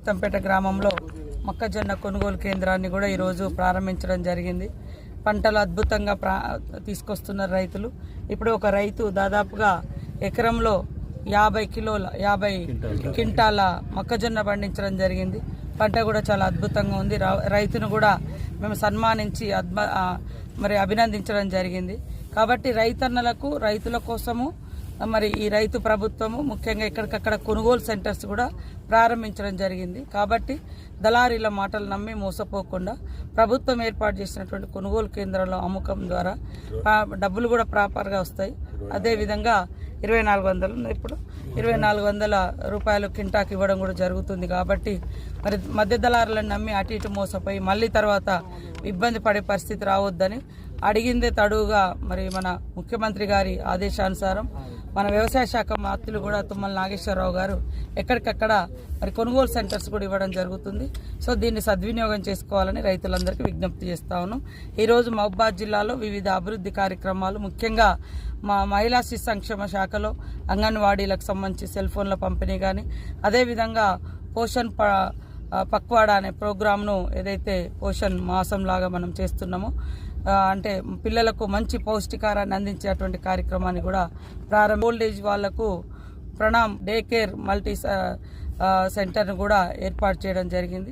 బేతంపేట గ్రామంలో మొక్కజొన్న కొనుగోలు కేంద్రాన్ని కూడా ఈరోజు ప్రారంభించడం జరిగింది. పంటలు అద్భుతంగా తీసుకొస్తున్నారు రైతులు. ఇప్పుడు ఒక రైతు దాదాపుగా ఎకరంలో 50 క్వింటాల మొక్కజొన్న పండించడం జరిగింది. పంట కూడా చాలా అద్భుతంగా ఉంది. రైతును కూడా మేము సన్మానించి మరి అభినందించడం జరిగింది. కాబట్టి రైతన్నలకు, రైతుల కోసము మరి ఈ రైతు ప్రభుత్వము ముఖ్యంగా ఎక్కడికక్కడ కొనుగోలు సెంటర్స్ కూడా ప్రారంభించడం జరిగింది. కాబట్టి దళారీల మాటలు నమ్మి మోసపోకుండా ప్రభుత్వం ఏర్పాటు చేసినటువంటి కొనుగోలు కేంద్రాల్లో అమ్మకం ద్వారా డబ్బులు కూడా ప్రాపర్గా వస్తాయి. అదేవిధంగా 2400 ఇప్పుడు 2400 రూపాయలు కింటాకి ఇవ్వడం కూడా జరుగుతుంది. కాబట్టి మరి మధ్య దళారులను నమ్మి అటు ఇటు మోసపోయి మళ్ళీ తర్వాత ఇబ్బంది పడే పరిస్థితి రావద్దని అడిగిందే తడువుగా మరి మన ముఖ్యమంత్రి గారి ఆదేశానుసారం మన వ్యవసాయ శాఖ మంత్రులు కూడా తుమ్మల నాగేశ్వరరావు గారు ఎక్కడికక్కడ మరి కొనుగోలు సెంటర్స్ కూడా ఇవ్వడం జరుగుతుంది. సో దీన్ని సద్వినియోగం చేసుకోవాలని రైతులందరికీ విజ్ఞప్తి చేస్తా ఉన్నాం. ఈరోజు మహబూబాబాద్ జిల్లాలో వివిధ అభివృద్ధి కార్యక్రమాలు, ముఖ్యంగా మా మహిళా శిశు సంక్షేమ శాఖలో అంగన్వాడీలకు సంబంధించి సెల్ ఫోన్ల పంపిణీ కానీ, అదేవిధంగా పోషణ్ పక్వాడా అనే ప్రోగ్రామ్ను ఏదైతే పోషణ్ మాసం లాగా మనం చేస్తున్నామో, అంటే పిల్లలకు మంచి పౌష్టికారాన్ని అందించేటువంటి కార్యక్రమాన్ని కూడా ఓల్డ్ ఏజ్ వాళ్లకు ప్రణామ్ డే కేర్ మల్టీ సెంటర్ను కూడా ఏర్పాటు చేయడం జరిగింది.